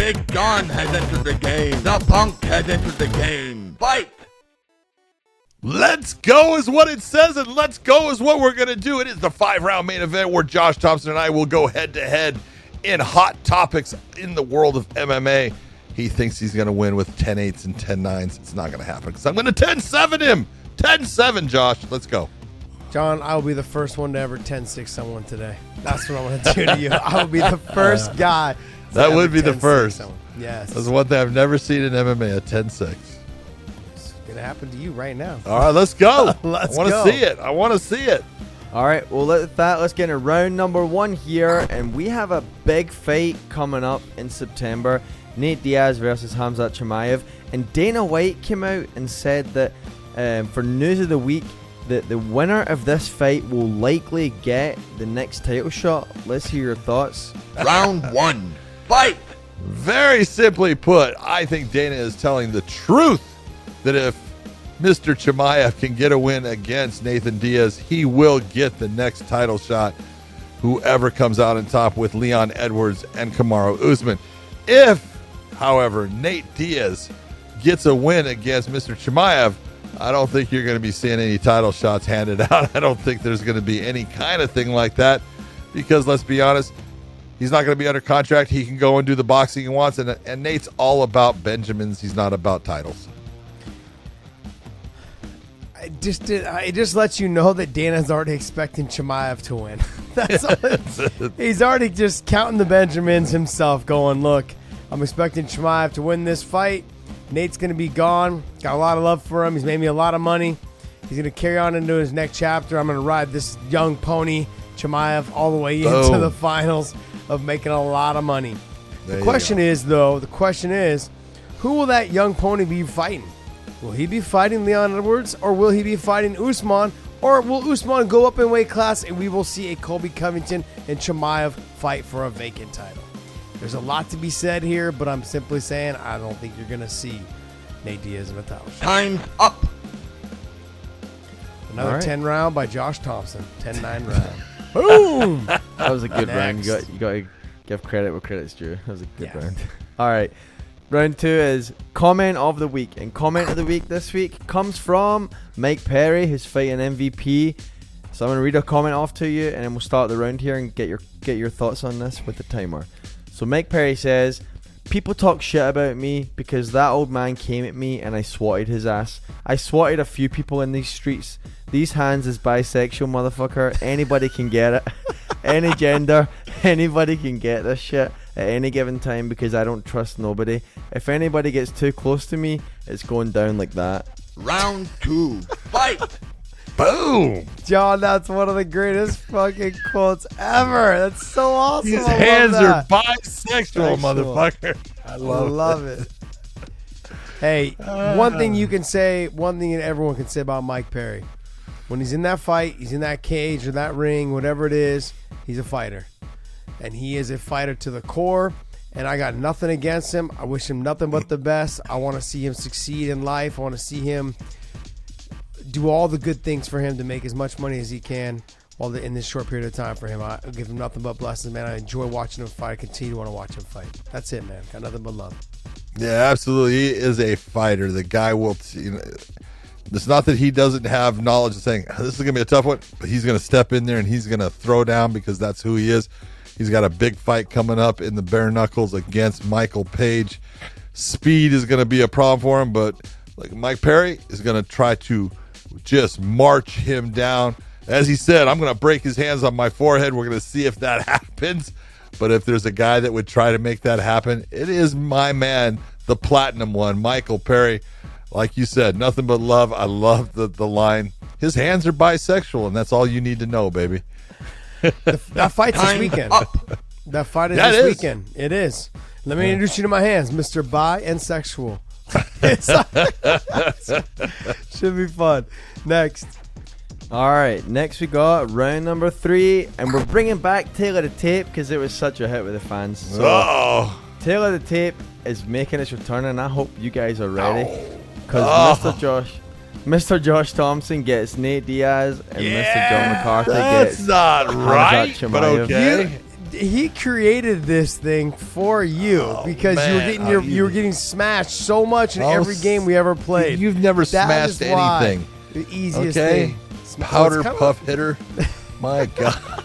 Big John has entered the game. The Punk has entered the game. Fight! Let's go is what it says, and let's go is what we're going to do. It is the 5-round main event where Josh Thompson and I will go head-to-head in hot topics in the world of MMA. He thinks he's going to win with 10-8s and 10-9s. It's not going to happen because I'm going to 10-7 him. 10-7, Josh. Let's go. John, I will be the first one to ever 10-6 someone today. That's what I want to do to you. I will be the first guy. That would be the first. Someone. Yes. That's one thing I've never seen in MMA, a 10-6. It's going to happen to you right now. All right, let's go. Let's I want to go. see it. I want to see it. All right, well, let's get into round number 1 here, and we have a big fight coming up in September. Nate Diaz versus Khamzat Chimaev, and Dana White came out and said that for news of the week, that the winner of this fight will likely get the next title shot. Let's hear your thoughts. Round 1. Fight! Very simply put, I think Dana is telling the truth that if Mr. Chimaev can get a win against Nathan Diaz, he will get the next title shot, whoever comes out on top with Leon Edwards and Kamaru Usman. If, however, Nate Diaz gets a win against Mr. Chimaev, I don't think you're going to be seeing any title shots handed out. I don't think there's going to be any kind of thing like that because, let's be honest, he's not going to be under contract. He can go and do the boxing he wants, and Nate's all about Benjamins. He's not about titles. It just lets you know that Dana's already expecting Chimaev to win. That's all. He's already just counting the Benjamins himself, going, look, I'm expecting Chimaev to win this fight. Nate's going to be gone. Got a lot of love for him. He's made me a lot of money. He's going to carry on into his next chapter. I'm going to ride this young pony, Chimaev, all the way into the finals of making a lot of money. The question is, who will that young pony be fighting? Will he be fighting Leon Edwards, or will he be fighting Usman, or will Usman go up in weight class and we will see a Colby Covington and Chimaev fight for a vacant title? There's a lot to be said here, but I'm simply saying I don't think you're going to see Nate Diaz in a title shot. Time's up. Another 10 round by Josh Thompson. 10-9 round. Boom! That was a good round. You got to give credit where credit's due. That was a good round. All right. Round 2 is comment of the week. And comment of the week this week comes from Mike Perry, who's fighting MVP. So I'm going to read a comment off to you, and then we'll start the round here and get your thoughts on this with the timer. So Mike Perry says, people talk shit about me because that old man came at me and I swatted his ass. I swatted a few people in these streets. These hands is bisexual, motherfucker. Anybody can get it. Any gender, anybody can get this shit at any given time because I don't trust nobody. If anybody gets too close to me, it's going down like that. Round 2. Fight! Boom! John, that's one of the greatest fucking quotes ever. That's so awesome. His I love hands are that. bisexual, motherfucker. I love it. Hey, one thing you can say, one thing that everyone can say about Mike Perry. When he's in that fight, he's in that cage or that ring, whatever it is, he's a fighter. And he is a fighter to the core. And I got nothing against him. I wish him nothing but the best. I want to see him succeed in life. I want to see him do all the good things for him to make as much money as he can while in this short period of time for him. I give him nothing but blessings, man. I enjoy watching him fight. I continue to want to watch him fight. That's it, man. Got nothing but love. Yeah, absolutely. He is a fighter. The guy will, it's not that he doesn't have knowledge of saying, this is going to be a tough one, but he's going to step in there and he's going to throw down because that's who he is. He's got a big fight coming up in the bare knuckles against Michael Page. Speed is going to be a problem for him, but like Mike Perry is going to try to just march him down. As he said, I'm going to break his hands on my forehead. We're going to see if that happens. But if there's a guy that would try to make that happen, it is my man, the platinum one, Michael Perry. Like you said, nothing but love. I love the line. His hands are bisexual, and that's all you need to know, baby. That fight's this weekend. That fight is this weekend. It is. Let me introduce you to my hands, Mr. Bi and Sexual. Should be fun. Next. All right, next we got round number 3, and we're bringing back Taylor the Tape because it was such a hit with the fans. So Taylor the Tape is making its return, and I hope you guys are ready because Mr. Josh Thompson gets Nate Diaz, and Mr. John McCarthy that's gets not right, but okay. he created this thing for you because man. you were getting smashed so much in every game we ever played. You've never That smashed is why. anything. The easiest Okay, thing. powder Well, it's puff hitter. My God.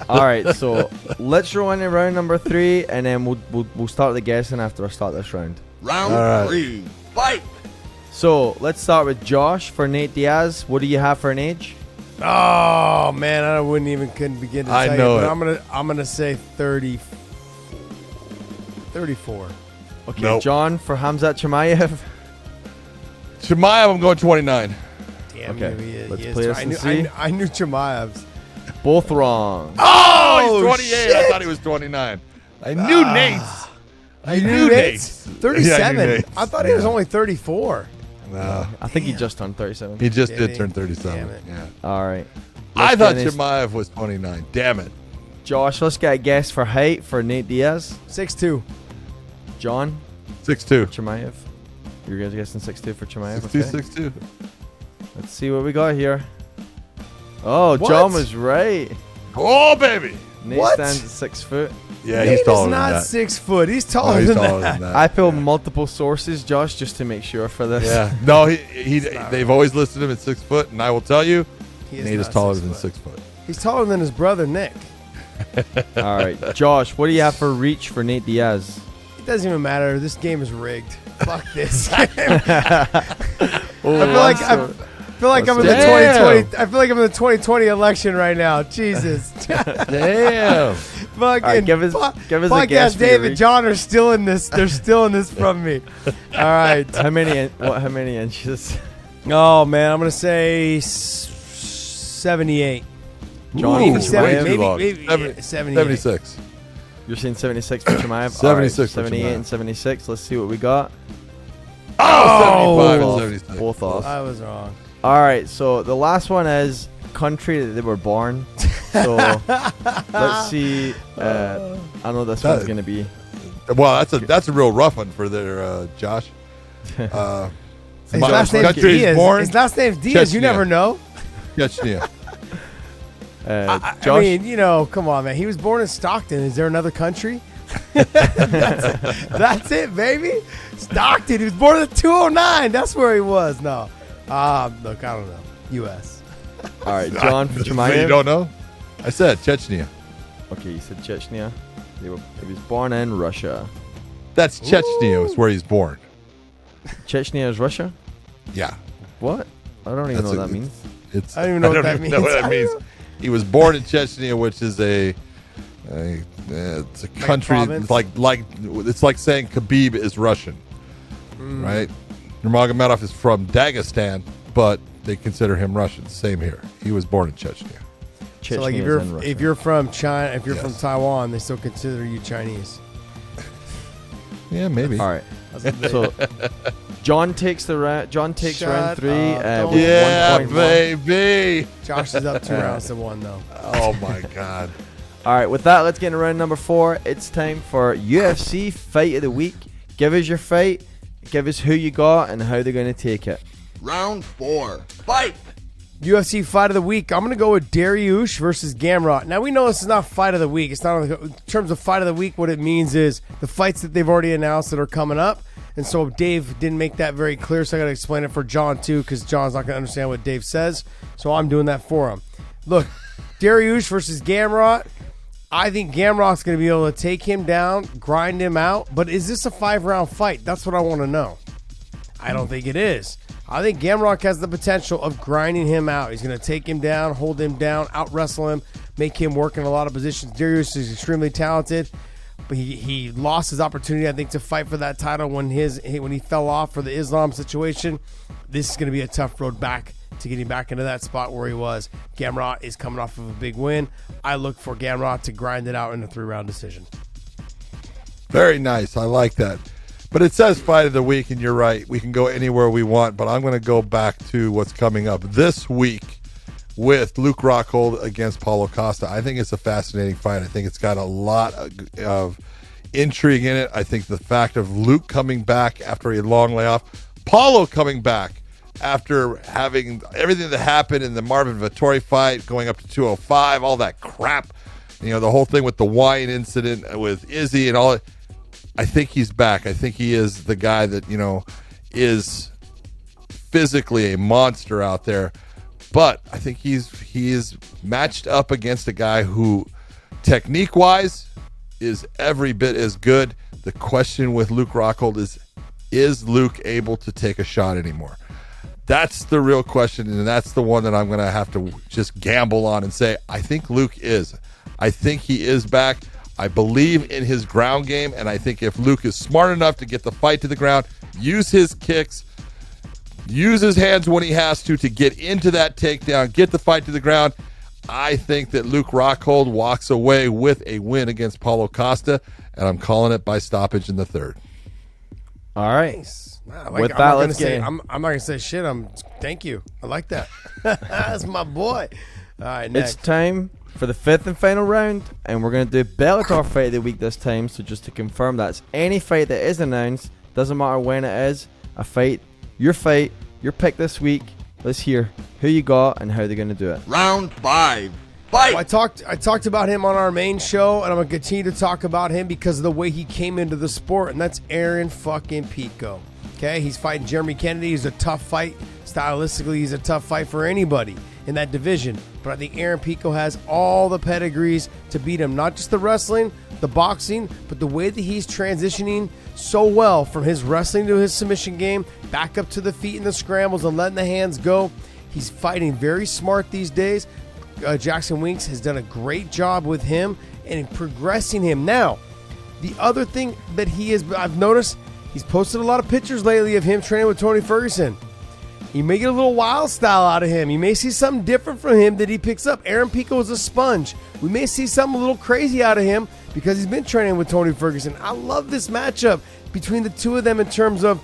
All right, so let's roll into round number 3, and then we'll start the guessing after I start this round. Round All right. 3. Fight. So let's start with Josh for Nate Diaz. What do you have for an age? Oh man, I couldn't begin to tell I know you. it. But I'm gonna say 34. Okay, Nope. John for Khamzat Chimaev. Chimaev, I'm going 29. Damn, Okay, he let's is. play this I and knew, see. I knew Chimaev's. Both wrong. Oh, he's 28. shit. I thought he was 29. I knew Nate's. I knew Nate's Nate's. 37. Yeah, I knew Nate's. I thought he was only 34. No, I think he just turned 37. he just Did did he? turn 37. Damn it. Yeah. All right. I Let's thought get this- Chimaev was 29. Damn it. Josh, let's get a guess for height for Nate Diaz. 6'2". John 6'2". Chimaev. You're guys guessing 6'2" for Chimaev. 6'2", Okay. 6'2". Let's see what we got here. Oh, What? John was right. Oh, baby. Nate What? stands at 6 foot. Yeah, Nate he's is taller than not that. 6 foot. He's Oh, taller, he's than, taller that. than that. I pulled Yeah. multiple sources, Josh, just to make sure for this. Yeah. No, they've always listed him at 6 foot, and I will tell you, He Nate is not taller 6 than foot. 6 foot. He's taller than his brother Nick. All right, Josh, what do you have for reach for Nate Diaz? It doesn't even matter. This game is rigged. Fuck this game. Oh, I feel like I'm in the Damn. 2020. I feel like I'm in the 2020 election right now. Jesus. Damn. Fucking All right, give us a podcast guess for your Dave and reach. John are still in this. They're still in this from me. All right. How many inches? Oh man, I'm gonna say 78. John Maybe for seven- Chimaev? maybe 78. 76. You're saying 76 for Chimaev? 76 for 78 Chimaev. and 76. Let's see what we got. Oh, 75 and Both 76. Both off. I was wrong. All right, so the last one is country that they were born. So let's see. I know this That- one's going to be. Well, that's a real rough one for their Josh. His My last name's country is Diaz. born His last name's Diaz. You Chechnya. never know. Chechnya. Josh, I mean, come on, man. He was born in Stockton. Is there another country? that's it, baby. Stockton. He was born in 209. That's where he was. No. Look, I don't know. U.S. all right, John for So you Chimaev. don't know? I said Chechnya. Okay, you said Chechnya. He was born in Russia. That's Chechnya. Is where he's born. Chechnya is Russia? Yeah. What? I don't even know what That's that a- means. It's. I don't even know what that know what that means. means. He was born in Chechnya, which is it's a country. province? It's like saying Khabib is Russian, right? Nurmagomedov is from Dagestan, but they consider him Russian. Same here. He was born in Chechnya. Chechnya So like is in Russia. if you're from China, if you're from Yes. Taiwan, they still consider you Chinese. Yeah, maybe. All right. So John takes round Shut 3 up, don't- with Yeah, 1.1. baby. Josh is up 2 rounds to 1 though. Oh my God. All right, with that, let's get into round number 4. It's time for UFC Fight of the Week. Give us your fight, give us who you got, and how they're going to take it. Round 4. Fight. UFC Fight of the Week. I'm going to go with Dariush versus Gamrot. Now, we know this is not Fight of the Week. It's not in terms of Fight of the Week. What it means is the fights that they've already announced that are coming up. And so Dave didn't make that very clear, so I got to explain it for John too, because John's not going to understand what Dave says. So I'm doing that for him. Look, Dariush versus Gamrot. I think Gamrot's going to be able to take him down, grind him out. But is this a 5-round fight? That's what I want to know. I don't think it is. I think Gamrot has the potential of grinding him out. He's going to take him down, hold him down, out-wrestle him, make him work in a lot of positions. Dariush is extremely talented, but he lost his opportunity, I think, to fight for that title when he fell off for the Islam situation. This is going to be a tough road back to getting back into that spot where he was. Gamrot is coming off of a big win. I look for Gamrot to grind it out in a 3-round decision. Very nice. I like that. But it says Fight of the Week, and you're right. We can go anywhere we want, but I'm going to go back to what's coming up this week with Luke Rockhold against Paulo Costa. I think it's a fascinating fight. I think it's got a lot of intrigue in it. I think the fact of Luke coming back after a long layoff, Paulo coming back after having everything that happened in the Marvin Vettori fight, going up to 205, all that crap. the whole thing with the wine incident with Izzy and all. I think he's back. I think he is the guy that is physically a monster out there. But I think he is matched up against a guy who, technique-wise, is every bit as good. The question with Luke Rockhold is Luke able to take a shot anymore? That's the real question, and that's the one that I'm going to have to just gamble on and say, I think Luke is. I think he is back. I believe in his ground game, and I think if Luke is smart enough to get the fight to the ground, use his kicks, use his hands when he has to get into that takedown, get the fight to the ground, I think that Luke Rockhold walks away with a win against Paulo Costa, and I'm calling it by stoppage in the third. All right. Nice. With that, let's get I'm not going to say shit. Thank you. I like that. That's my boy. All right, next. It's time for the fifth and final round, and we're going to do Bellator fight of the week this time. So just to confirm, that's any fight that is announced, doesn't matter when it is, a fight, your pick this week. Let's hear who you got and how they're going to do it. Round 5. Fight! I talked about him on our main show, and I'm going to continue to talk about him because of the way he came into the sport, and that's Aaron fucking Pico. Okay, he's fighting Jeremy Kennedy. He's a tough fight. Stylistically, he's a tough fight for anybody in that division. But I think Aaron Pico has all the pedigrees to beat him. Not just the wrestling, the boxing, but the way that he's transitioning so well from his wrestling to his submission game, back up to the feet in the scrambles and letting the hands go. He's fighting very smart these days. Jackson Winks has done a great job with him and progressing him. Now, the other thing that I've noticed, he's posted a lot of pictures lately of him training with Tony Ferguson. You may get a little wild style out of him. You may see something different from him that he picks up. Aaron Pico is a sponge. We may see something a little crazy out of him because he's been training with Tony Ferguson. I love this matchup between the two of them in terms of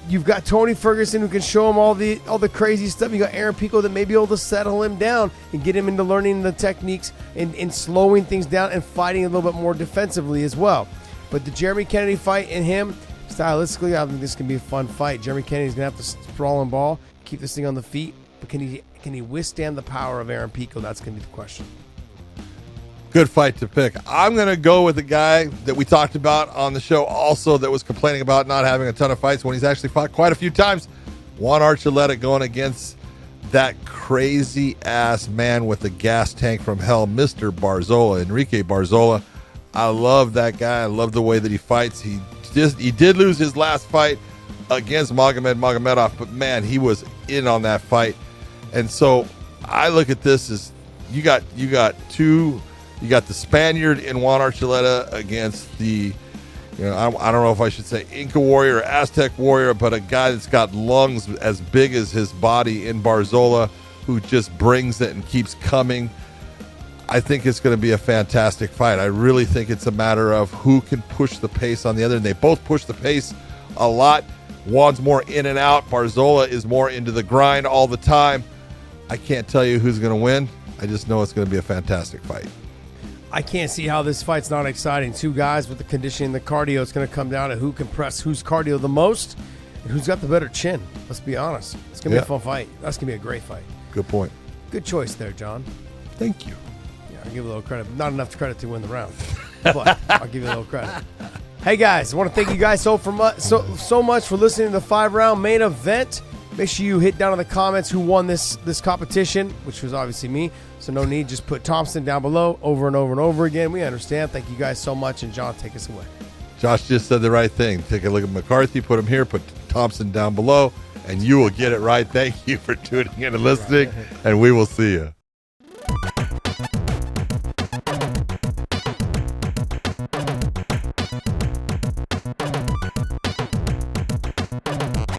you've got Tony Ferguson who can show him all the crazy stuff. You got Aaron Pico that may be able to settle him down and get him into learning the techniques and slowing things down and fighting a little bit more defensively as well. But the Jeremy Kennedy fight and him, stylistically, I think this can be a fun fight. Jeremy Kennedy's going to have to sprawl and ball, keep this thing on the feet, but can he withstand the power of Aaron Pico? That's going to be the question. Good fight to pick. I'm going to go with the guy that we talked about on the show also that was complaining about not having a ton of fights when he's actually fought quite a few times. Juan Archuleta going against that crazy-ass man with the gas tank from hell, Mr. Barzola, Enrique Barzola. I love that guy. I love the way that he fights. He did lose his last fight against Magomed Magomedov, but man, he was in on that fight. And so I look at this as you got the Spaniard in Juan Archuleta against the, I don't know if I should say Inca warrior or Aztec warrior, but a guy that's got lungs as big as his body in Barzola, who just brings it and keeps coming. I think it's going to be a fantastic fight. I really think it's a matter of who can push the pace on the other, and they both push the pace a lot. Juan's more in and out. Barzola is more into the grind all the time. I can't tell you who's going to win. I just know it's going to be a fantastic fight. I can't see how this fight's not exciting. Two guys with the conditioning, the cardio. It's going to come down to who can press whose cardio the most and who's got the better chin. Let's be honest. It's going to be a fun fight. That's going to be a great fight. Good point. Good choice there, John. Thank you. Yeah, I'll give you a little credit. Not enough credit to win the round, but I'll give you a little credit. Hey, guys, I want to thank you guys so much for listening to the 5-round main event. Make sure you hit down in the comments who won this competition, which was obviously me. So no need. Just put Thompson down below over and over and over again. We understand. Thank you guys so much. And John, take us away. Josh just said the right thing. Take a look at McCarthy, put him here, put Thompson down below, and you will get it right. Thank you for tuning in and listening, and we will see you.